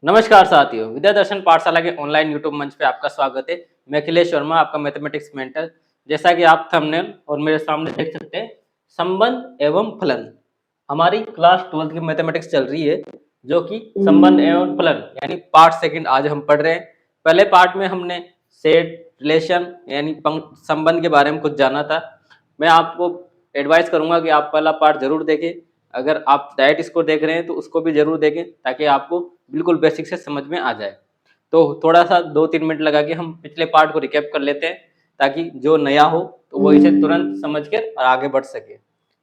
नमस्कार साथियों, विद्या दर्शन पाठशाला के ऑनलाइन यूट्यूब मंच पे आपका स्वागत है। मैं अखिलेश वर्मा, आपका मैथमेटिक्स मेंटर। जैसा कि आप थंबनेल और मेरे सामने देख सकते हैं, संबंध एवं फलन। हमारी क्लास 12th की मैथमेटिक्स चल रही है, जो कि संबंध एवं फलन यानी पार्ट सेकंड आज हम पढ़ रहे हैं। पहले पार्ट में हमने सेट, रिलेशन यानी संबंध के बारे में कुछ जाना था। मैं आपको एडवाइस करूंगा कि आप पहला पार्ट जरूर देखें। अगर आप डायरेक्ट इसको देख रहे हैं तो उसको भी जरूर देखें, ताकि आपको बिल्कुल बेसिक से समझ में आ जाए। तो थोड़ा सा 2-3 मिनट लगा के हम पिछले पार्ट को रिकैप कर लेते हैं, ताकि जो नया हो तो वो इसे तुरंत समझ कर और आगे बढ़ सके।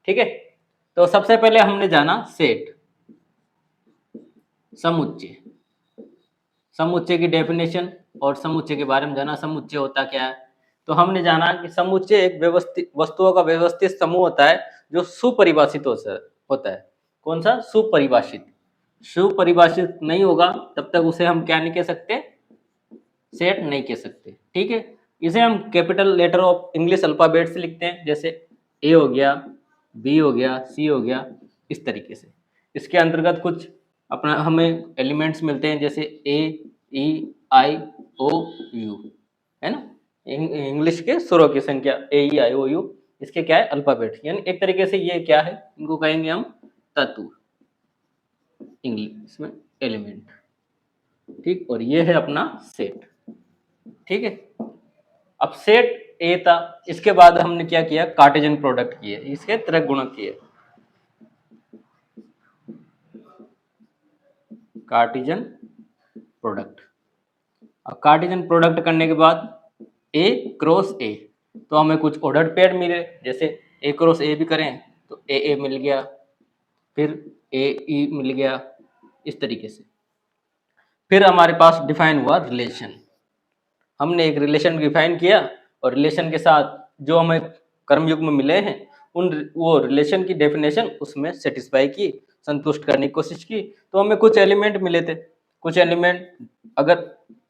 ठीक है, तो सबसे पहले हमने जाना सेट, समुच्चय, समुच्चय की डेफिनेशन और समुच्चय के बारे में जाना। समुच्चय होता क्या है, तो हमने जाना कि समुच्चय एक व्यवस्थित वस्तुओं का व्यवस्थित समूह होता है जो सुपरिभाषित होता है। कौन सा? सुपरिभाषित। सुपरिभाषित नहीं होगा तब तक उसे हम क्या नहीं कह सकते? सेट नहीं कह सकते। ठीक है, इसे हम capital letter of English alphabet से लिखते हैं, जैसे ए हो गया, बी हो गया, सी हो गया, इस तरीके से। इसके अंतर्गत कुछ अपना हमें एलिमेंट्स मिलते हैं, जैसे ए, ई, आई, ओ, यू, है ना। इंग्लिश के स्वरों की संख्या ए, ई, आई, ओ, यू, इसके क्या है? अल्फाबेट। यानी एक तरीके से ये क्या है, इनको कहेंगे हम तत्व, इंग्लिश में एलिमेंट। ठीक, और ये है अपना सेट। ठीक है, अब सेट ए था, इसके बाद हमने क्या किया? कार्टेशियन प्रोडक्ट किए, इसके त्रिक गुणक किए। Cartesian product. अब कार्टेशियन प्रोडक्ट करने के बाद ए क्रॉस ए, तो हमें कुछ ऑर्डर्ड पेयर मिले, जैसे ए क्रॉस ए भी करें तो ए मिल गया, फिर ए ई मिल गया, इस तरीके से। फिर हमारे पास डिफाइन हुआ रिलेशन। हमने एक रिलेशन डिफाइन किया और रिलेशन के साथ जो हमें कर्मयुग्म मिले हैं उन वो रिलेशन की डेफिनेशन उसमें सेटिस्फाई की, संतुष्ट करने की कोशिश की। तो हमें कुछ एलिमेंट मिले थे। कुछ एलिमेंट, अगर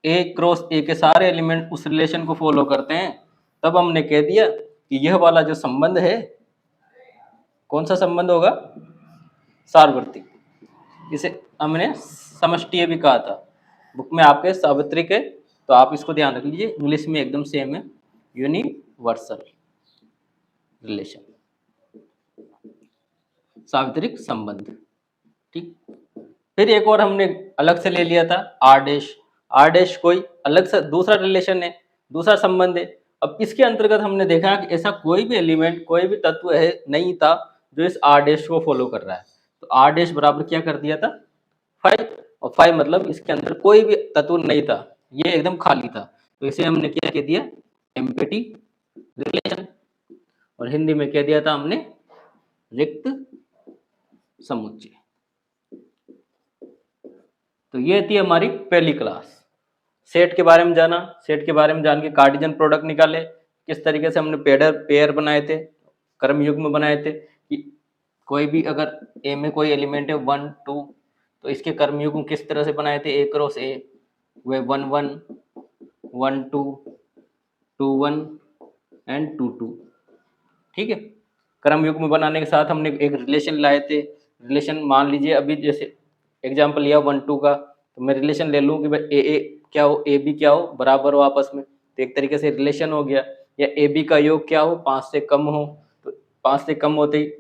ए क्रॉस ए के सारे एलिमेंट उस रिलेशन को फॉलो करते हैं, तब हमने कह दिया कि यह वाला जो संबंध है, कौन सा संबंध होगा? सार्वत्रिक। इसे हमने समष्टीय भी कहा था। बुक में आपके सार्वत्रिक है, तो आप इसको ध्यान रख लीजिए, इंग्लिश में एकदम सेम है, यूनिवर्सल रिलेशन, सार्वत्रिक संबंध। ठीक, फिर एक और हमने अलग से ले लिया था आर डैश। आर डैश कोई अलग से दूसरा रिलेशन है, दूसरा संबंध है। अब इसके अंतर्गत हमने देखा कि ऐसा कोई भी एलिमेंट, कोई भी तत्व है नहीं था जो इस आर डैश को फॉलो कर रहा है। तो आर डैश बराबर क्या कर दिया था? 5। और 5 मतलब इसके अंदर कोई भी तत्व नहीं था, ये एकदम खाली था। तो इसे हमने क्या कह दिया? Empty relation. और हिंदी में कह दिया था हमने रिक्त समुच्चय। तो ये थी हमारी पहली क्लास। सेट के बारे में जाना, सेट के बारे में जान के कार्टेशियन प्रोडक्ट निकाले, किस तरीके से हमने पेयर बनाए थे, कर्मयुग्म बनाए थे, कि कोई भी अगर ए में कोई एलिमेंट है 1 2, तो इसके कर्मयुग्म किस तरह से बनाए थे? ए क्रॉस ए, वे 1 1 1 2 2 1 एंड 2 2। ठीक है, कर्मयुग्म बनाने के साथ हमने एक रिलेशन लाए थे। रिलेशन मान लीजिए, अभी जैसे एग्जाम्पल लिया 1 2 का, तो मैं रिलेशन ले लूँ कि भाई ए क्या हो, ए बी क्या हो, बराबर हो आपस में, तो एक तरीके से रिलेशन हो गया। या ए बी का योग क्या हो? 5 से कम हो, तो 5 से कम होते ही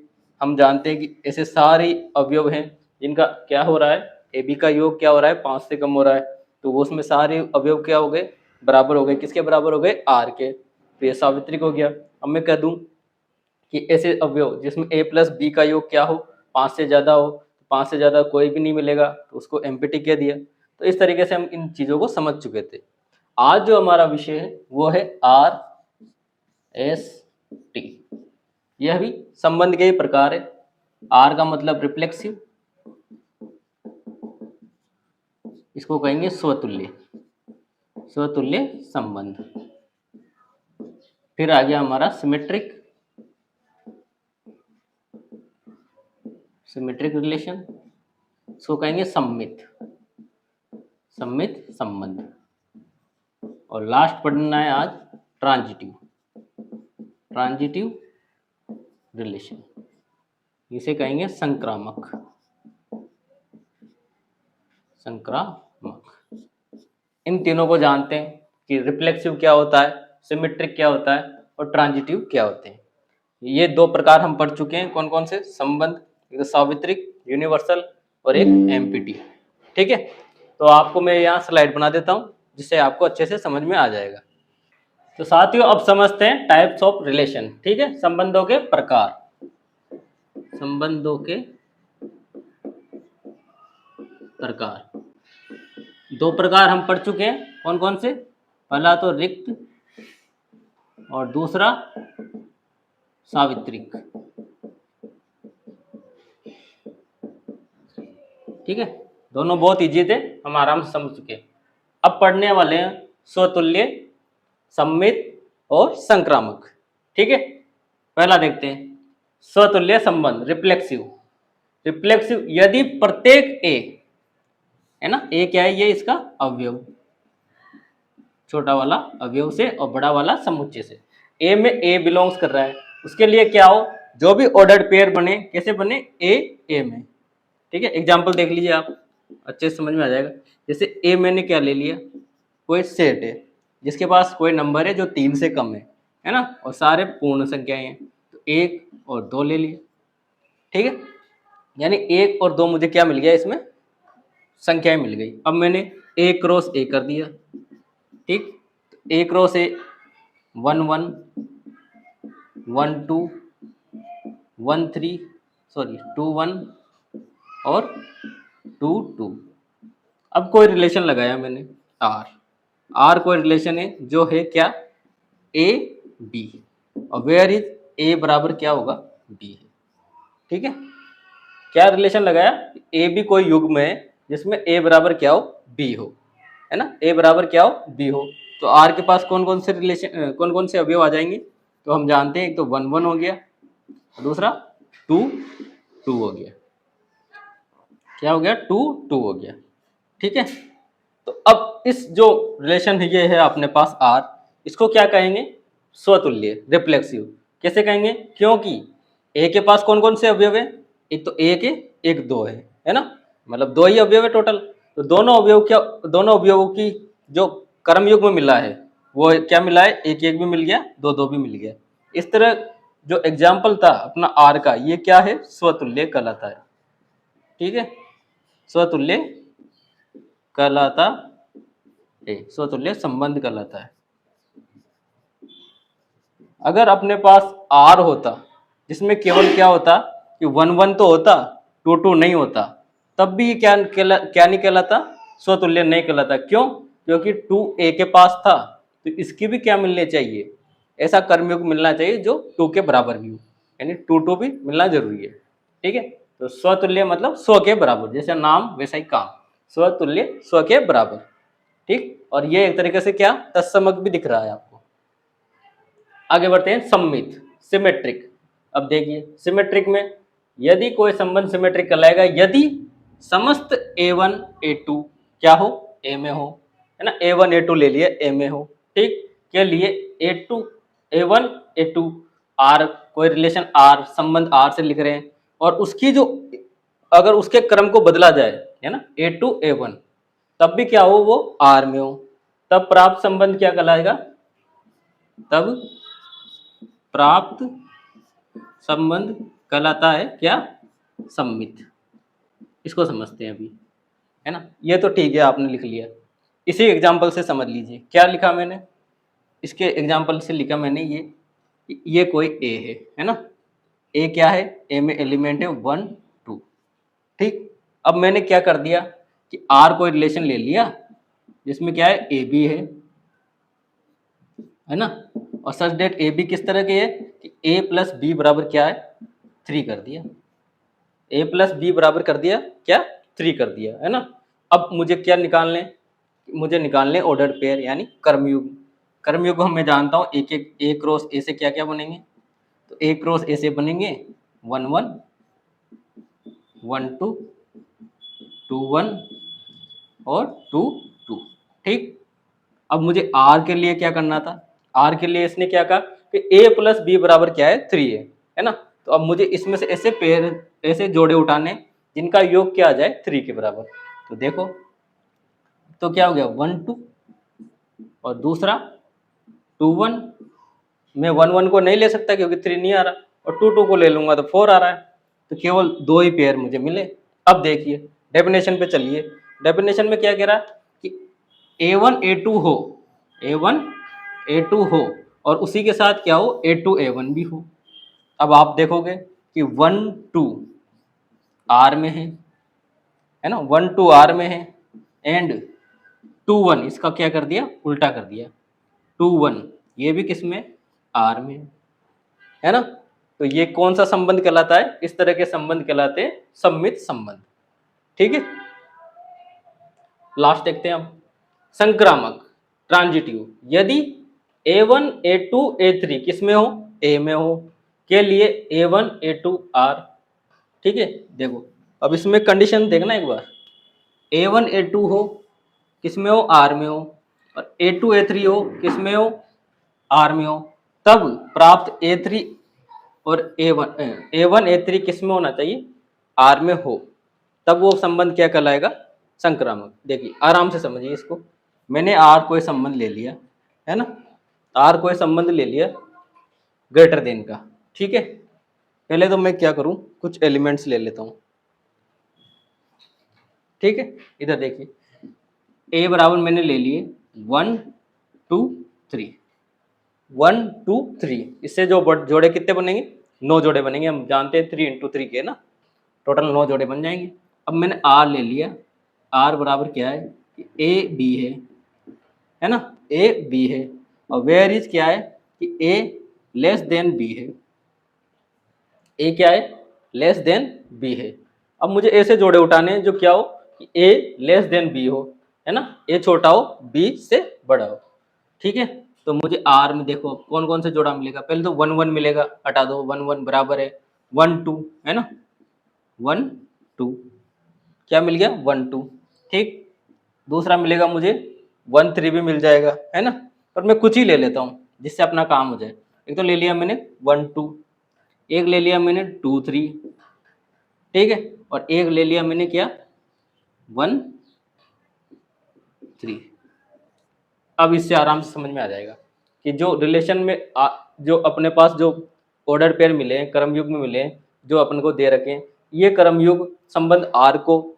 हम जानते हैं कि ऐसे सारे अवयव हैं जिनका क्या हो रहा है, ए बी का योग क्या हो रहा है? 5 से कम हो रहा है। तो वो उसमें सारे अवयव क्या हो गए? बराबर हो गए। किसके बराबर हो गए? आर के। तो ये सावित्रिक हो गया। अब मैं कह दूं कि ऐसे अवयव जिसमें ए प्लस बी का योग क्या हो? 5 से ज़्यादा हो, 5 से ज़्यादा कोई भी नहीं मिलेगा, तो उसको एम्पिटी कह दिया। तो इस तरीके से हम इन चीज़ों को समझ चुके थे। आज जो हमारा विषय है वो है आर एस टी। यह भी संबंध के ही प्रकार है। आर का मतलब रिफ्लेक्सिव, इसको कहेंगे स्वतुल्य, स्वतुल्य संबंध। फिर आ गया हमारा सिमेट्रिक, सिमेट्रिक रिलेशन, इसको कहेंगे सममित, सममित संबंध। और लास्ट पढ़ना है आज ट्रांजिटिव, ट्रांजिटिव रिलेशन, इसे कहेंगे संक्रामक, संक्रामक। इन तीनों को जानते हैं कि रिफ्लेक्सिव क्या होता है, सिमेट्रिक क्या होता है और ट्रांजिटिव क्या होते हैं। ये दो प्रकार हम पढ़ चुके हैं। कौन कौन से संबंध, एक सार्वत्रिक यूनिवर्सल और एक एमपीटी। ठीक है, तो आपको मैं यहाँ स्लाइड बना देता हूँ जिससे आपको अच्छे से समझ में आ जाएगा। तो साथियों अब समझते हैं टाइप्स ऑफ रिलेशन। ठीक है, संबंधों के प्रकार। संबंधों के प्रकार दो प्रकार हम पढ़ चुके हैं। कौन कौन से? पहला तो रिक्त और दूसरा सावित्रिक। ठीक है, दोनों बहुत इजी थे, हम आराम से समझ चुके हैं। अब पढ़ने वाले हैं स्वतुल्य, सम्मित और संक्रामक। ठीक है, पहला देखते हैं स्वतुल्य संबंध, रिफ्लेक्सिव। रिफ्लेक्सिव यदि प्रत्येक ए, है ना, ए क्या है, ये इसका अवयव, छोटा वाला अवयव से और बड़ा वाला समुच्चय से, ए में ए बिलोंग्स कर रहा है, उसके लिए क्या हो, जो भी ऑर्डर्ड पेयर बने, कैसे बने, ए में। ठीक है, एग्जाम्पल देख लीजिए आप, अच्छे से समझ में आ जाएगा। जैसे ए मैंने क्या ले लिया, कोई सेट है जिसके पास कोई नंबर है जो 3 से कम है ना, और सारे पूर्ण संख्याएं हैं, तो 1 और 2 ले लिए। ठीक है, यानी 1 और 2 मुझे क्या मिल गया, इसमें संख्याएं मिल गई। अब मैंने ए क्रॉस ए कर दिया। ठीक, ए क्रॉस ए 1 1 1 2 1 3 सॉरी 2 1 और 2 2। अब कोई रिलेशन लगाया मैंने आर कोई रिलेशन है जो है क्या, ए बी, और वेयर इज ए बराबर क्या होगा, बी है। ठीक है, क्या रिलेशन लगाया, ए बी कोई युग्म है जिसमें ए बराबर क्या हो, बी हो, है ना, ए बराबर क्या हो, बी हो। तो आर के पास कौन कौन से रिलेशन, कौन कौन से अवयव आ जाएंगे, तो हम जानते हैं एक तो 1 1 हो गया, दूसरा 2 2 हो गया, क्या हो गया, 2 2 हो गया। ठीक है, तो अब इस जो रिलेशन ये है अपने पास आर, इसको क्या कहेंगे, स्वतुल्य, रिफ्लेक्सिव। कैसे कहेंगे, क्योंकि ए के पास कौन कौन से अवयव है, एक तो एक है, एक 2 है ना, मतलब 2 ही अवयव है टोटल। तो दोनों अवयवों की जो कर्मयुग्म मिला है वो क्या मिला है, एक एक भी मिल गया, 2 2 भी मिल गया। इस तरह जो एग्जाम्पल था अपना आर का, ये क्या है, स्वतुल्य कहलाता है। ठीक है, स्वतुल्य कहलाता है, स्वतुल्य संबंध कहलाता है। अगर अपने पास आर होता जिसमें केवल क्या होता कि 1 1 तो होता, 2 2 नहीं होता, तब भी क्या नहीं कहलाता, स्वतुल्य नहीं कहलाता। क्यों, क्योंकि 2 ए के पास था तो इसकी भी क्या मिलने चाहिए, ऐसा कर्मयोग मिलना चाहिए जो 2 के बराबर भी हो, यानी 2 2 भी मिलना जरूरी है। ठीक है, तो स्वतुल्य मतलब स्व के बराबर, जैसे नाम वैसा ही काम, स्वतुल्य स्व के बराबर। ठीक, और ये एक तरीके से क्या तत्समक भी दिख रहा है आपको। आगे बढ़ते हैं सम्मित, सिमेट्रिक। अब देखिए सिमेट्रिक में यदि कोई संबंध सिमेट्रिक कहलाएगा यदि समस्त a1 a2 क्या हो, a में हो, है ना, a1 a2 ले लिए a में हो। ठीक, के लिए a2 a1 a2 r कोई रिलेशन r, संबंध r से लिख रहे हैं, और उसकी जो अगर उसके क्रम को बदला जाए, है ना, a2 a1, तब भी क्या हो, वो r में हो, तब प्राप्त संबंध क्या कहलाएगा, तब प्राप्त संबंध कहलाता है क्या, सम्मित। इसको समझते हैं अभी, है ना, ये तो ठीक है आपने लिख लिया, इसी एग्जाम्पल से समझ लीजिए क्या लिखा मैंने, इसके एग्जाम्पल से लिखा मैंने, ये कोई ए है ना, ए क्या है, ए में एलिमेंट है 1 2। ठीक, अब मैंने क्या कर दिया कि आर कोई रिलेशन ले लिया जिसमें क्या है, ए बी है ना, और सच डेट ए बी किस तरह के है कि ए प्लस बी बराबर क्या है, 3 कर दिया, ए प्लस बी बराबर कर दिया क्या, 3 कर दिया, है ना। अब मुझे क्या निकालने, मुझे निकालने ऑर्डर्ड पेयर यानी कर्मयुग। कर्मयुग हम मैं जानता हूँ एक एक ए क्रॉस ए से क्या क्या बनेंगे, तो ए क्रॉस ए से बनेंगे 1 1 1 2 2 1 और 2 2। ठीक, अब मुझे आर के लिए क्या करना था, आर के लिए इसने क्या कहा कि ए प्लस बी बराबर क्या है, 3 है ना, तो अब मुझे इसमें से ऐसे पेयर, ऐसे जोड़े उठाने जिनका योग क्या आ जाए 3 के बराबर। तो देखो तो क्या हो गया 1 2, और दूसरा 2 1। मैं 1 1 को नहीं ले सकता क्योंकि 3 नहीं आ रहा, और 2 2 को ले लूंगा तो 4 आ रहा है, तो केवल 2 ही पेयर मुझे मिले। अब देखिए डेफिनेशन पे चलिए। डेफिनेशन में क्या कह रहा है कि A1 A2 हो, A1 A2 हो, और उसी के साथ क्या हो A2 A1 भी हो। अब आप देखोगे कि 1 2 R में है ना, 1 2 R में है, एंड 2 1 इसका क्या कर दिया, उल्टा कर दिया, 2 1 ये भी किस में, R में है ना। तो ये कौन सा संबंध कहलाता है, इस तरह के संबंध कहलाते हैं सम्मित संबंध। ठीक है, लास्ट देखते हैं हम। संक्रामक ट्रांजिटिव, यदि A1 A2 A3 किस में हो, A में हो, के लिए A1 A2 R। ठीक है, देखो अब इसमें कंडीशन देखना एक बार, A1 A2 हो किस में हो, R में हो, और A2 A3 हो किस में हो, R में हो, तब प्राप्त A3 और A1 A3 किस में होना चाहिए, R में हो, तब वो संबंध क्या कहलाएगा, संक्रामक। देखिए आराम से समझिए इसको, मैंने R कोई संबंध ले लिया है ना, R कोई संबंध ले लिया ग्रेटर देन का। ठीक है, पहले तो मैं क्या करूं, कुछ एलिमेंट्स ले लेता हूं। ठीक है, इधर देखिए A बराबर मैंने ले लिए 1 2 3, 1 2 3, इससे जो जोड़े कितने बनेंगे, 9 जोड़े बनेंगे। हम जानते हैं 3 × 3 के ना, टोटल 9 जोड़े बन जाएंगे। अब मैंने R ले लिया, R बराबर क्या है, A B है ना, A B है, और वेयर इज क्या है कि A लेस देन B है, A क्या है, लेस देन B है। अब मुझे ऐसे जोड़े उठाने हैं जो क्या हो कि A लेस देन B हो, है ना, A छोटा हो B से बड़ा हो। ठीक है, तो मुझे R में देखो कौन कौन से जोड़ा मिलेगा, पहले तो 1 1 मिलेगा, हटा दो, 1 1 बराबर है 1 2 है ना, 1 2 क्या मिल गया 1 2। ठीक, दूसरा मिलेगा मुझे 1 3 भी मिल जाएगा है ना, पर मैं कुछ ही ले लेता हूँ जिससे अपना काम हो जाए। एक तो ले लिया मैंने 1 2, एक ले लिया मैंने 2 3, ठीक है, और एक ले लिया मैंने क्या 1 3। अब इससे आराम से समझ में आ जाएगा कि जो रिलेशन में जो अपने पास जो ऑर्डर पेयर मिले हैं, क्रमयुग में मिले हैं, जो अपन को दे रखे हैं, ये क्रमयुग संबंध आर को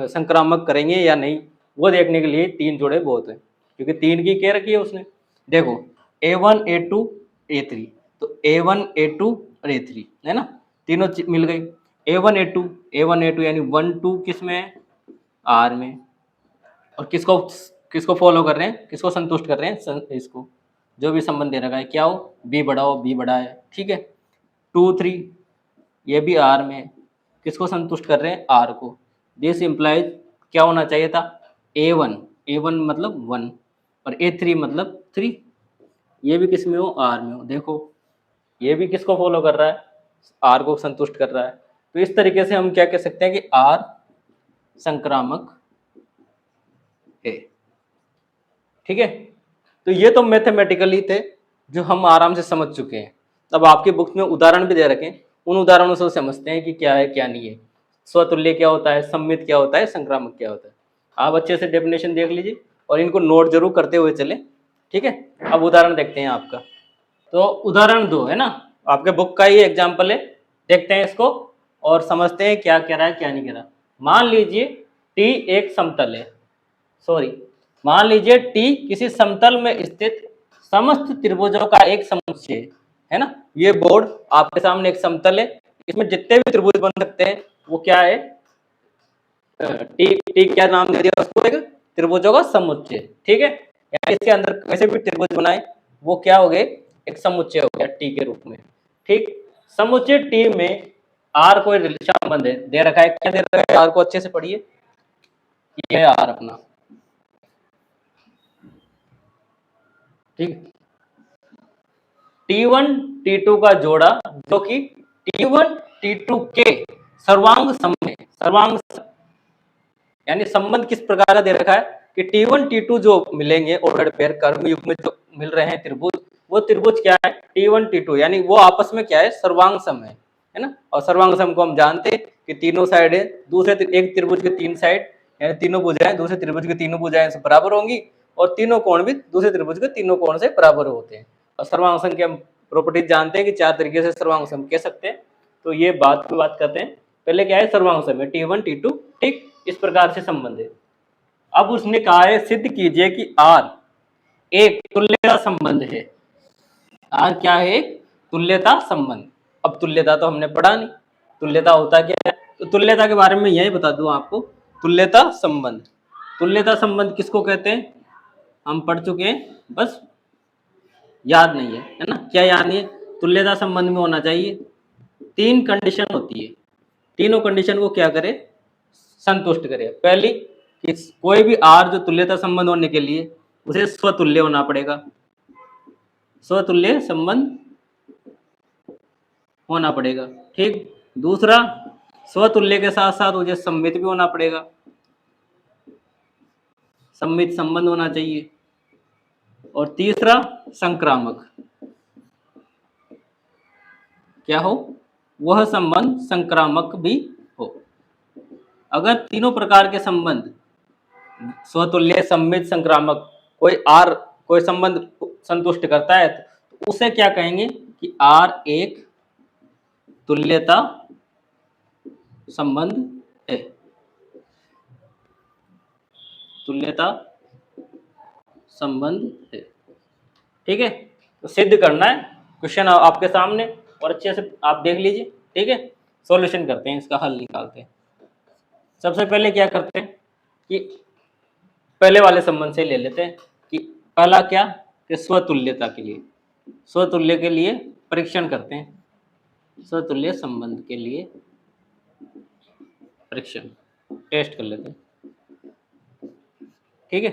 संक्रामक करेंगे या नहीं, वो देखने के लिए 3 जोड़े बहुत है, क्योंकि 3 की क्या रखी है उसने। देखो A1 A2 A3, तो A1 A2 और A3 है ना, तीनों मिल गई। A1 A2 यानी 1 2 किस में है, R में, और किसको किसको फॉलो कर रहे हैं, किसको संतुष्ट कर रहे हैं, इसको जो भी संबंध दे रखा है, क्या हो बी बड़ा हो, बी बड़ा है। ठीक है, 2 3 ये भी आर में, किसको संतुष्ट कर रहे हैं, आर को। दिस इम्प्लाइज क्या होना चाहिए था, A1 मतलब 1 और A3 मतलब 3, ये भी किस में हो, आर में हो। देखो ये भी किसको फॉलो कर रहा है, आर को संतुष्ट कर रहा है। तो इस तरीके से हम क्या कह सकते हैं कि आर संक्रामक है। ठीक है, तो ये तो मैथमेटिकली थे जो हम आराम से समझ चुके हैं। अब आपके बुक्स में उदाहरण भी दे रखे हैं, उन उदाहरणों से समझते हैं कि क्या है क्या नहीं है, स्वतुल्य क्या होता है, सम्मित क्या होता है, संक्रामक क्या होता है। आप अच्छे से डेफिनेशन देख लीजिए और इनको नोट जरूर करते हुए चले। ठीक है, अब उदाहरण देखते हैं आपका। तो उदाहरण 2 है ना, आपके बुक का ही एग्जाम्पल है, देखते हैं इसको और समझते हैं क्या कह रहा है क्या नहीं कह रहा। मान लीजिए टी एक समतल है, सॉरी मान लीजिए टी किसी समतल में स्थित समस्त त्रिभुजों का एक समुच्चय है ना। ये बोर्ड आपके सामने एक समतल है, इसमें जितने भी त्रिभुज बन सकते हैं वो क्या है, टी टी क्या नाम दे दिया उसको, एक त्रिभुजों का समुच्चय। ठीक है, यानी इसके अंदर वैसे भी त्रिभुज बनाए वो क्या हो गए, एक समुच्चय हो गया टी के रूप में। ठीक, समुच्चय टी में आर कोई संबंध है दे रखा है, क्या दे रखा है, आर को अच्छे से पढ़िए, ये है आर अपना। ठीक, T1 T2 का जोड़ा जो कि T1 T2 के सर्वांग सम में, सर्वांग यानी संबंध किस प्रकार का दे रखा है कि T1 T2 जो मिलेंगे ऑर्डर पेयर कर्मयुग में जो मिल रहे हैं त्रिभुज, वो त्रिभुज क्या है T1 T2, यानी वो आपस में क्या है, सर्वांग सम है ना। और सर्वांग सम को हम जानते हैं कि तीनों साइड है, दूसरे एक त्रिभुज के 3 साइड यानी तीनों भुजाएं दूसरे त्रिभुज की तीनों भुजाएं से बराबर होंगी और तीनों कोण भी दूसरे त्रिभुज के तीनों कोण से बराबर होते हैं। और सर्वांग की हम प्रॉपर्टीज जानते हैं कि 4 तरीके से सर्वांग कह सकते हैं। तो ये बात करते हैं। पहले क्या है, सर्वांग में T1 T2, ठीक, इस प्रकार से संबंध है। अब उसने कहा है सिद्ध कीजिए कि R एक तुल्यता संबंध है। R क्या है, एक तुल्यता संबंध। अब तुल्यता तो हमने पढ़ा नहीं, तुल्यता होता क्या है, तो तुल्यता के बारे में यही बता दूं आपको। तुल्यता संबंध, तुल्यता संबंध किसको कहते हैं हम पढ़ चुके हैं, बस याद नहीं है ना, क्या याद नहीं है। तुल्यता संबंध में होना चाहिए 3 कंडीशन होती है, तीनों कंडीशन को क्या करे, संतुष्ट करे। पहली कि कोई भी आर जो तुल्यता संबंध होने के लिए उसे स्वतुल्य होना पड़ेगा, स्वतुल्य संबंध होना पड़ेगा, ठीक। दूसरा, स्वतुल्य के साथ साथ मुझे सममित भी होना पड़ेगा, सममित संबंध होना चाहिए। और तीसरा, संक्रामक, क्या हो, वह संबंध संक्रामक भी हो। अगर तीनों प्रकार के संबंध, स्वतुल्य, सममित, संक्रामक, कोई संबंध संतुष्ट करता है तो उसे क्या कहेंगे कि आर एक तुल्यता संबंध है, तुल्यता संबंध है, ठीक है। तो सिद्ध करना है, क्वेश्चन आपके सामने और अच्छे से आप देख लीजिए, ठीक है। सॉल्यूशन करते हैं, इसका हल निकालते हैं। सबसे पहले क्या करते हैं कि पहले वाले संबंध से ले लेते हैं कि पहला क्या, कि स्वतुल्यता के लिए, स्वतुल्य के लिए परीक्षण करते हैं, स्वतुल्य संबंध के लिए परीक्षण, टेस्ट कर लेते हैं, ठीक है।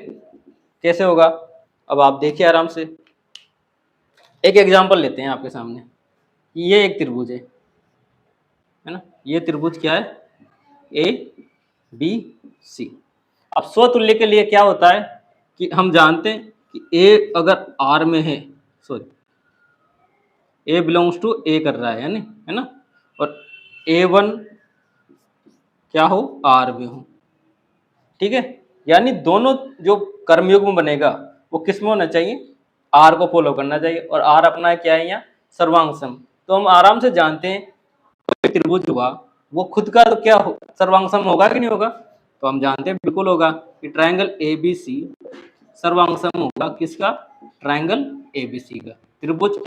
कैसे होगा, अब आप देखिए आराम से। एक एग्जांपल लेते हैं आपके सामने, ये एक त्रिभुज है ना, ये त्रिभुज क्या है, ए बी सी। अब स्वतुल्य के लिए क्या होता है कि हम जानते हैं कि ए अगर आर में है, सॉरी ए बिलोंग्स टू ए कर रहा है ना, और A1 क्या हो, आर में हो, ठीक है। यानी दोनों जो कर्मयुग्म बनेगा वो किस में होना चाहिए, आर को फॉलो करना चाहिए। और आर अपना क्या है यहाँ, सर्वांग सम। तो हम आराम से जानते हैं कोई त्रिभुज हुआ वो खुद का तो क्या हो, सर्वांग सम होगा कि नहीं होगा, तो हम जानते हैं बिल्कुल होगा कि ट्रायंगल ABC सर्वांग सम होगा किसका, ट्रायंगल ABC का। त्रिभुज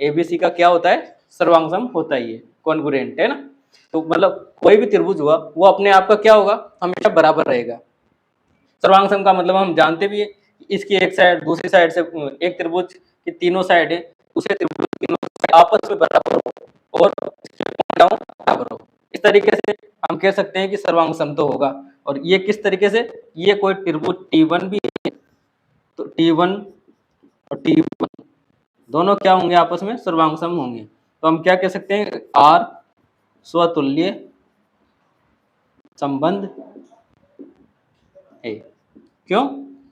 ABC का क्या होता है, सर्वांग सम होता ही है, कॉन्ग्रुएंट है ना। तो मतलब कोई भी त्रिभुज हुआ वो अपने आप का क्या होगा, हमेशा बराबर रहेगा। सर्वांग सम का मतलब हम जानते भी है, इसकी एक साइड दूसरी साइड से, एक त्रिभुज की तीनों साइड है, दूसरे त्रिभुज की तीनों साइड आपस में बराबर हो और बराबर हो। इस तरीके से हम कह सकते हैं कि सर्वांग सम तो होगा। और ये किस तरीके से, ये कोई त्रिभुज T1 भी है तो T1 और T1 दोनों क्या होंगे, आपस में सर्वांग सम होंगे। तो हम क्या कह सकते हैं, आर स्वतुल्य संबंध है। क्यों,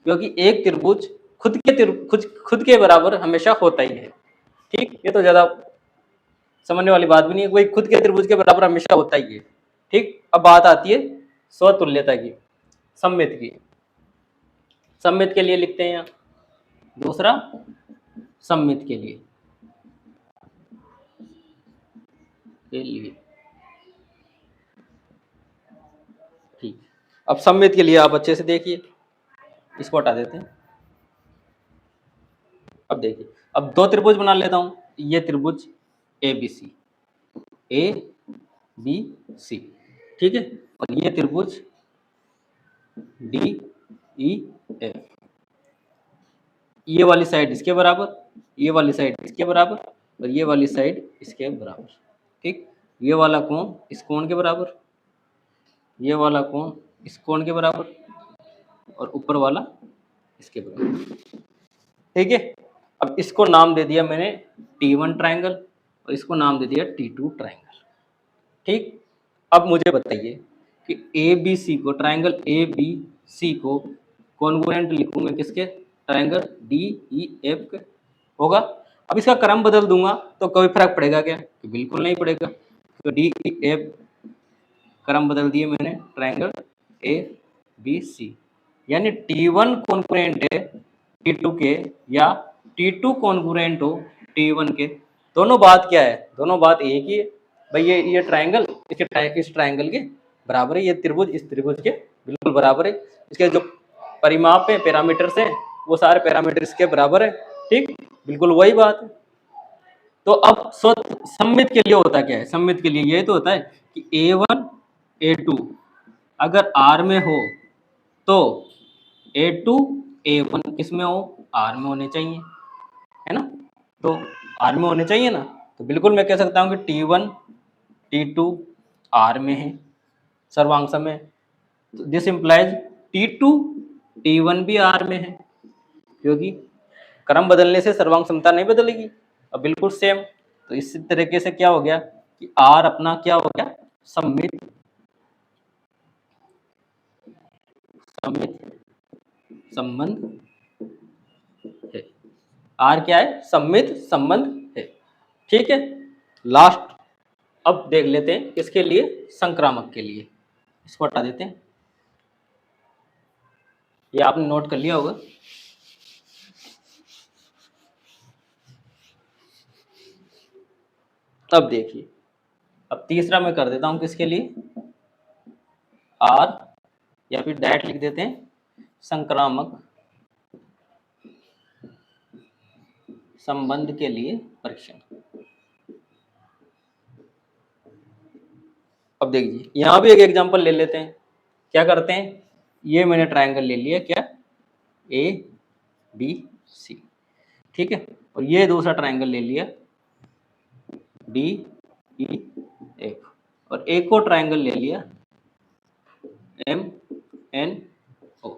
क्योंकि एक त्रिभुज खुद के बराबर हमेशा होता ही है, ठीक। ये तो ज्यादा समझने वाली बात भी नहीं है, कोई खुद के त्रिभुज के बराबर हमेशा होता ही है, ठीक। अब बात आती है स्वतुल्यता की, सममित की। सममित के लिए लिखते हैं यहाँ, दूसरा सममित के लिए ठीक। अब सममित के लिए आप अच्छे से देखिए, इसको हटा देते हैं। अब देखिए, अब दो त्रिभुज बना लेता हूं, ये त्रिभुज ABC ABC, ठीक है। और ये त्रिभुज DEF, ये वाली साइड इसके बराबर, ये वाली साइड इसके बराबर और ये वाली साइड इसके बराबर, ठीक। ये वाला कोण इस कोण के बराबर, ये वाला कोण इस कोण के बराबर और ऊपर वाला इसके बराबर, ठीक है। अब इसको नाम दे दिया मैंने T1 ट्रायंगल और इसको नाम दे दिया T2 ट्रायंगल, ठीक। अब मुझे बताइए कि ABC को, ट्रायंगल ABC को कॉन्ग्रुएंट लिखूं मैं किसके, ट्रायंगल DEF के होगा। अब इसका क्रम बदल दूंगा तो कोई फर्क पड़ेगा क्या, तो बिल्कुल नहीं पड़ेगा। तो DEF क्रम बदल दिए मैंने, ट्रायंगल A बी सी, यानी T1 कॉन्करेंट है T2 के या T2 कॉन्करेंट हो T1 के। दोनों बात क्या है, दोनों बात एक ही है भाई, ये ट्रायंगल इस ट्रायंगल के बराबर है, ये त्रिभुज इस त्रिभुज के बिल्कुल बराबर है, इसके जो परिमाप है पैरामीटर्स है वो सारे पैरामीटर इसके बराबर है, ठीक, बिल्कुल वही बात है। तो अब सममित के लिए होता क्या है, सममित के लिए ये तो होता है कि A1 A2 अगर R में हो तो A2 A1 किस में हो, R में होने चाहिए, है ना, तो R में होने चाहिए ना, तो बिल्कुल मैं कह सकता हूँ कि T1 T2 R में है सर्वांग समय, तो दिस इम्प्लाइज T2 T1 भी R में है, क्योंकि क्रम बदलने से सर्वांग क्षमता नहीं बदलेगी, अब बिल्कुल सेम। तो इस तरीके से क्या हो गया कि R अपना क्या हो गया, सममित संबंध है, R क्या है, सममित संबंध है, ठीक है। लास्ट अब देख लेते हैं किसके लिए, संक्रामक के लिए, इसको हटा देते हैं, ये आपने नोट कर लिया होगा। अब देखिए, अब तीसरा मैं कर देता हूं किसके लिए, R, या फिर डायरेक्ट लिख देते हैं संक्रामक संबंध के लिए परीक्षण। अब देखिए यहां भी एक एग्जांपल ले लेते हैं, क्या करते हैं, ये मैंने ट्रायंगल ले लिया क्या, ए बी सी, ठीक है, और ये दूसरा ट्रायंगल ले लिया डी ई एफ, और एक और ट्रायंगल ले लिया M N O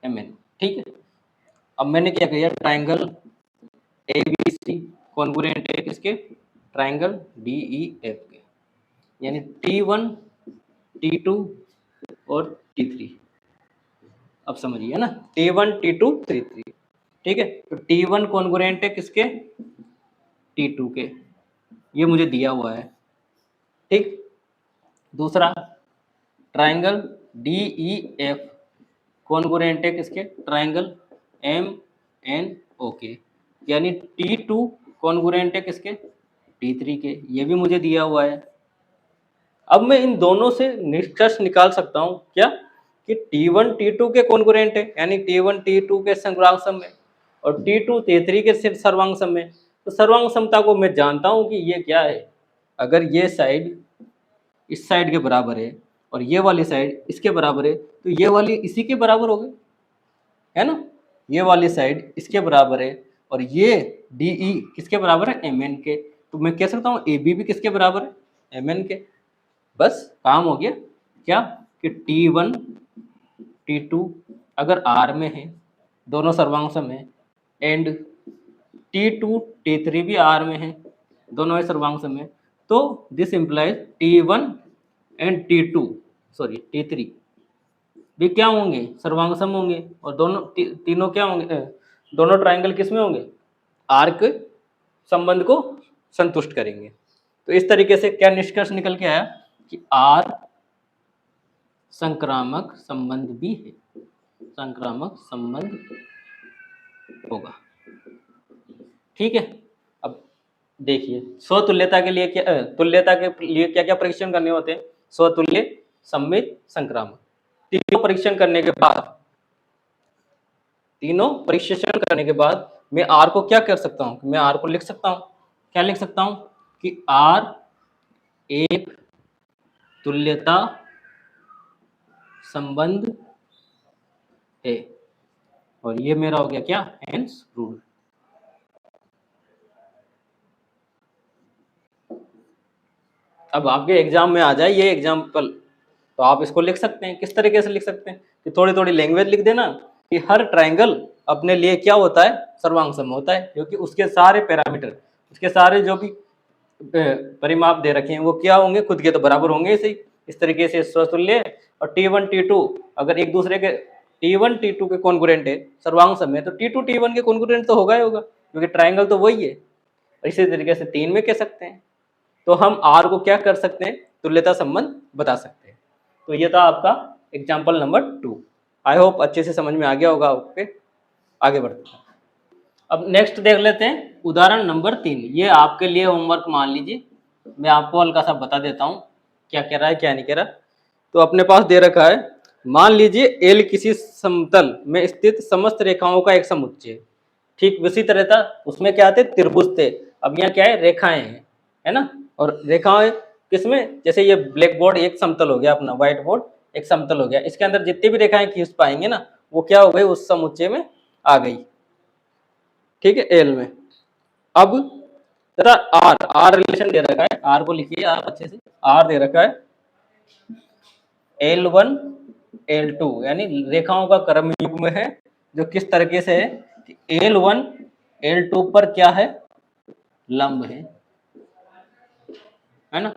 M N, ठीक है। अब मैंने क्या किया, triangle A B C congruent है किसके, ट्रायंगल डी ई एफ के, यानी T1 T2 और T3। अब समझिए ना, T1 T2 T3, ठीक है, तो T1 कॉन्ग्रुएंट है किसके, T2 के, ये मुझे दिया हुआ है, ठीक। दूसरा triangle D E F congruent है किसके, ट्रायंगल एम एन ओ के, यानी T2 कॉन्ग्रुएंट है किसके, T3 के, ये भी मुझे दिया हुआ है। अब मैं इन दोनों से निष्कर्ष निकाल सकता हूं क्या, कि T1 T2 के कॉन्ग्रुएंट है, यानी T1 T2 के सर्वांग सम में और T2 T3 के सर्वांग सम में, तो सर्वांग समता को मैं जानता हूं कि ये क्या है, अगर ये साइड इस साइड के बराबर है और ये वाली साइड इसके बराबर है, तो ये वाली इसी के बराबर हो गई, है ना, ये वाली साइड इसके बराबर है और ये डी ई किसके बराबर है, एम एन के, तो मैं कह सकता हूँ ए बी भी किसके बराबर है, एम एन के। बस काम हो गया, क्या कि T1 T2 अगर R में है, दोनों सर्वांग सम है, एंड T2 T3 भी R में है, दोनों सर्वांग सम है, तो this implies T1 and T2 sorry T3 भी क्या होंगे, सर्वांग सम होंगे, और दोनों तीनों क्या होंगे, दोनों ट्रायंगल किस में होंगे, आर्क संबंध को संतुष्ट करेंगे। तो इस तरीके से क्या निष्कर्ष निकल के आया कि R संक्रामक संबंध भी है, संक्रामक संबंध होगा, ठीक है। अब देखिए स्वतुल्यता के लिए क्या, तुल्यता के लिए क्या क्या परीक्षण करने होते हैं, स्वतुल्य सममित संक्रामक, तीनों परीक्षण करने के बाद, तीनों परीक्षण करने के बाद मैं R को क्या कर सकता हूं, मैं R को लिख सकता हूं, क्या लिख सकता हूं कि R एक तुल्यता संबंध है, और ये मेरा हो गया क्या, हेंस रूल। अब आपके एग्जाम में आ जाए ये एग्जाम्पल, तो आप इसको लिख सकते हैं, किस तरीके से लिख सकते हैं कि थोड़ी थोड़ी लैंग्वेज लिख देना कि हर ट्रायंगल अपने लिए क्या होता है, सर्वांग सम होता है, क्योंकि उसके सारे पैरामीटर, उसके सारे जो भी परिमाप दे रखे हैं वो क्या होंगे, खुद के तो बराबर होंगे इसे, इस तरीके से स्वतुल्य। और T1 T2 अगर एक दूसरे के T1 T2 के कॉन्ग्रुएंट है सर्वांग सम है, तो T2 T1 के कॉन्ग्रुएंट तो होगा ही होगा, क्योंकि ट्रायंगल तो वही है। इसी तरीके से तीन में कह सकते हैं, तो हम R को क्या कर सकते हैं, तुल्यता संबंध बता सकते हैं। तो ये था आपका एग्जाम्पल नंबर 2। आई होप अच्छे से समझ में आ गया होगा। ओके, आगे बढ़ते हैं। अब नेक्स्ट देख लेते हैं उदाहरण नंबर 3। ये आपके लिए होमवर्क मान लीजिए, मैं आपको हल्का सा बता देता हूँ क्या कह रहा है क्या नहीं कह रहा। तो अपने पास दे रखा है, मान लीजिए एल किसी समतल में स्थित समस्त रेखाओं का एक समुच्चय है। ठीक उसी तरह था, उसमें क्या थे, त्रिभुज थे। अब यहाँ क्या है, रेखाएं हैं, है ना। और रेखाएं किसमें, जैसे ये ब्लैक बोर्ड एक समतल हो गया, अपना व्हाइट बोर्ड एक समतल हो गया, इसके अंदर जितनी भी रेखाएं खींच पाएंगे ना, वो क्या हो गई, उस समुच्चय में आ गई। ठीक है, एल में। अब तथा आर, आर रिलेशन दे रखा है, आर को लिखिए आप अच्छे से। आर दे रखा है L1 L2, यानी रेखाओं का क्रम युग्म है, जो किस तरीके से है कि L1 L2 पर क्या है, लंब है ना।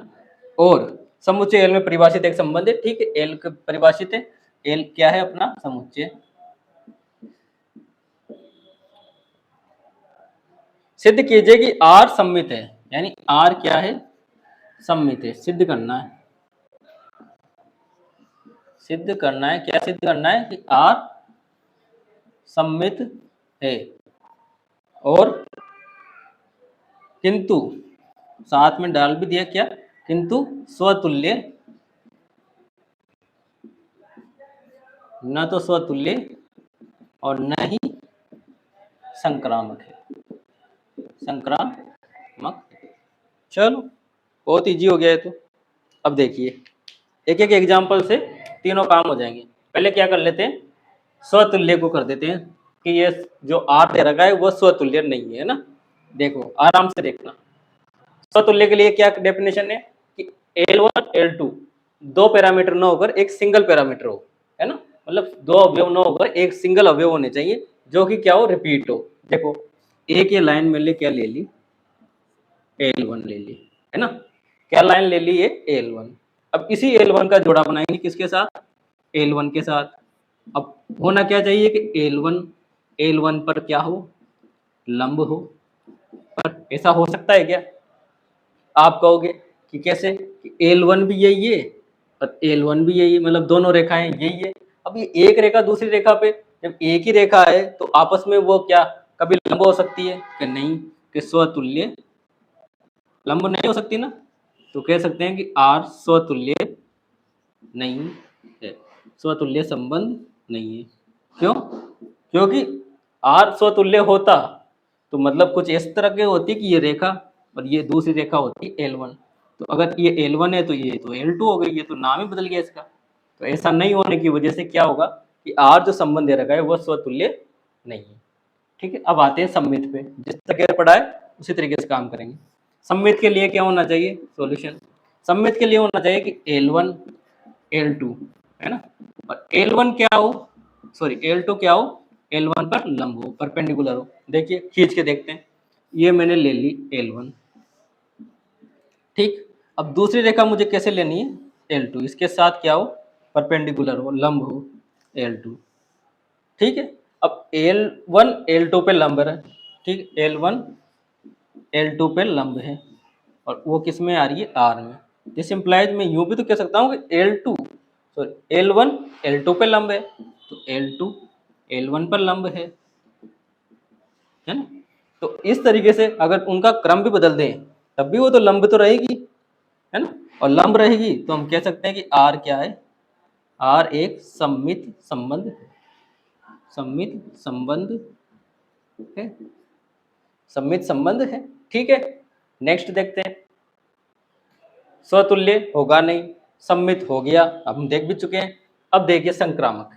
और समुच्चय L में परिभाषित एक संबंध है। ठीक है, L परिभाषित है, L क्या है, अपना समुच्चय। सिद्ध कीजिए कि R सममित है, यानी R क्या है, सममित है। सिद्ध करना है, सिद्ध करना है, क्या सिद्ध करना है कि R सममित है। और किंतु साथ में डाल भी दिया क्या, किंतु स्वतुल्य, न तो स्वतुल्य और न ही संक्रामक है, संक्रामक। चलो बहुत इजी हो गया है। तो अब देखिए एक एक एग्जाम्पल से तीनों काम हो जाएंगे। पहले क्या कर लेते हैं, स्वतुल्य को कर देते हैं कि ये जो आर दे रखा है वो स्वतुल्य नहीं है ना। देखो आराम से देखना, स्वतुल्य के लिए क्या डेफिनेशन है कि L1 L2 दो पैरामीटर न होकर एक सिंगल पैरामीटर हो, है ना। मतलब दो अवयव न होकर एक सिंगल अवयव होने चाहिए, जो कि क्या हो, रिपीट हो। देखो एक ये लाइन में ले क्या ले ली, L1 ले ली, है ना। क्या लाइन ले ली, ये L1। अब इसी L1 का जोड़ा बनाएंगे किसके साथ, L1 के साथ। अब होना क्या चाहिए कि L1 पर क्या हो, लंब हो। पर ऐसा हो सकता है क्या, आप कहोगे कि कैसे, कि L1 भी यही है और L1 भी यही है, मतलब दोनों रेखाएं यही है। अब ये एक रेखा दूसरी रेखा पे, जब एक ही रेखा है तो आपस में वो क्या कभी लंब हो सकती है कि नहीं, कि स्वतुल्य लंब नहीं हो सकती ना। तो कह सकते हैं कि R स्वतुल्य नहीं है, स्वतुल्य संबंध नहीं है। क्यों, क्योंकि R स्वतुल्य होता तो मतलब कुछ इस तरह के होती कि ये रेखा और ये दूसरी रेखा होती L1। तो अगर ये L1 है तो ये तो L2 हो गई, ये तो नाम ही बदल गया इसका। तो ऐसा नहीं होने की वजह से क्या होगा कि R जो संबंध दे रखा है वह स्वतुल्य नहीं है। ठीक है, अब आते हैं सममित पे। जिस तरीके पढ़ा है उसी तरीके से काम करेंगे। सममित के लिए क्या होना चाहिए, सॉल्यूशन। सममित के लिए होना चाहिए कि L1 L2, है ना। और L1 क्या हो, सॉरी L2 क्या हो, L1 पर लंब हो, परपेंडिकुलर हो। देखिए खींच के देखते हैं, ये मैंने ले ली L1। ठीक, अब दूसरी रेखा मुझे कैसे लेनी है, L2, इसके साथ क्या हो, परपेंडिकुलर हो, लंब हो, L2। ठीक है, अब L1 L2 पे लंब है। ठीक, L1 L2 पे लंब है और वो किस में आ रही है, R में। दिस इम्प्लाइज मैं यूं भी तो कह सकता हूँ कि L2 सॉरी L1 L2 पे लंब है, तो L2 L1 पर लंब है ना। तो इस तरीके से अगर उनका क्रम भी बदल दें तब भी वो तो लंब तो रहेगी, है ना। और लंब रहेगी तो हम कह सकते हैं कि R क्या है, R एक सममित संबंध है, सममित संबंध है, सममित संबंध है। ठीक है, नेक्स्ट देखते हैं। स्वतुल्य होगा नहीं, सममित हो गया, अब हम देख भी चुके हैं। अब देखिए संक्रामक।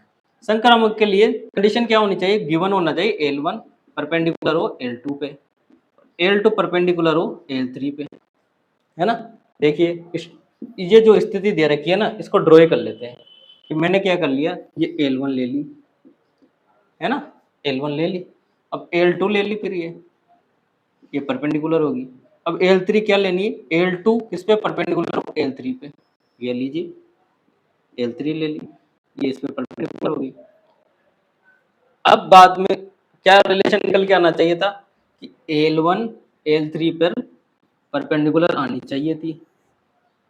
संक्रामक के लिए कंडीशन क्या होनी चाहिए, गिवन होना चाहिए L1 परपेंडिकुलर हो L2 पे, L2 परपेंडिकुलर हो L3 पे, है ना। देखिए ये जो स्थिति दे रखी है ना, इसको ड्रॉ कर लेते हैं। कि मैंने क्या कर लिया, ये L1 ले ली, है ना, L1 ले ली। अब L2 ले ली, फिर ये परपेंडिकुलर होगी। अब L3 क्या लेनी है, L2 किस पे परपेंडिकुलर हो, L3 पे, ये लीजिए L3 ले ली, ये इस पे परपेंडिकुलर होगी। अब बाद में क्या रिलेशन निकल के आना चाहिए था कि L1 L3 पर परपेंडिकुलर आनी चाहिए थी,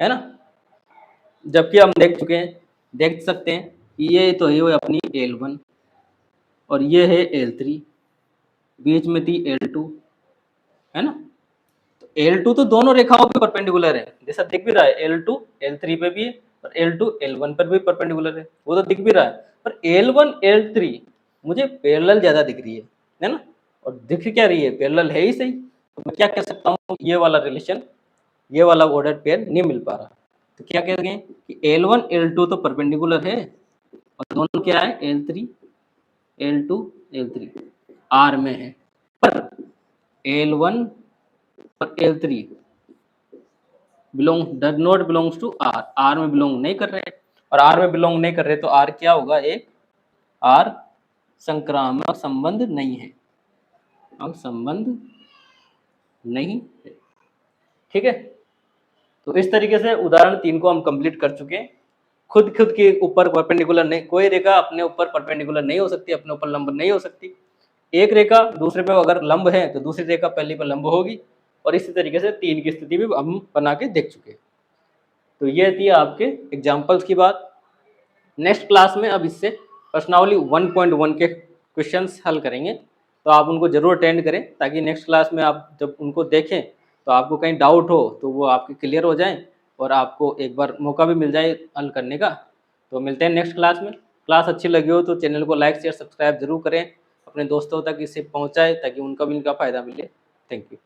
है ना। जबकि हम देख चुके हैं, देख सकते हैं ये तो है वो अपनी L1 और ये है L3, बीच में थी L2, है ना। तो L2 तो दोनों रेखाओं पे परपेंडिकुलर है, जैसा दिख भी रहा है L2 L3 पे भी है और L2 L1 पर भी परपेंडिकुलर है, वो तो दिख भी रहा है। पर L1 L3 मुझे पैरेलल ज्यादा दिख रही है ना, और दिख क्या रही है, पैरेलल है ही सही। तो मैं क्या कह सकता हूँ, ये वाला रिलेशन, ये वाला ऑर्डर पेयर नहीं मिल पा रहा। तो क्या कहेंगे कि L1 L2 तो परपेंडिकुलर है और दोनों क्या है L3 L2 L3 R में है, पर L1 और L3 does not belongs to R, R में बिलोंग नहीं कर रहे, और R में बिलोंग नहीं कर रहे तो R क्या होगा, एक R संक्रामक संबंध नहीं है, अब संबंध नहीं है। ठीक है, तो इस तरीके से उदाहरण 3 को हम कंप्लीट कर चुके हैं। खुद के ऊपर परपेंडिकुलर नहीं, कोई रेखा अपने ऊपर परपेंडिकुलर नहीं हो सकती, अपने ऊपर लंब नहीं हो सकती। एक रेखा दूसरे पे अगर लंब है तो दूसरी रेखा पहली पर लंब होगी, और इसी तरीके से 3 की स्थिति भी हम बना के देख चुके। तो ये थी आपके एग्जाम्पल्स की बात। नेक्स्ट क्लास में अब इससे प्रश्नावली 1.1 के क्वेश्चंस हल करेंगे, तो आप उनको जरूर अटेंड करें, ताकि नेक्स्ट क्लास में आप जब उनको देखें तो आपको कहीं डाउट हो तो वो आपके क्लियर हो जाएं और आपको एक बार मौका भी मिल जाए हल करने का। तो मिलते हैं नेक्स्ट क्लास में। क्लास अच्छी लगी हो तो चैनल को लाइक शेयर सब्सक्राइब जरूर करें, अपने दोस्तों तक इसे पहुँचाएँ ताकि उनका भी इनका फ़ायदा मिले। Thank you.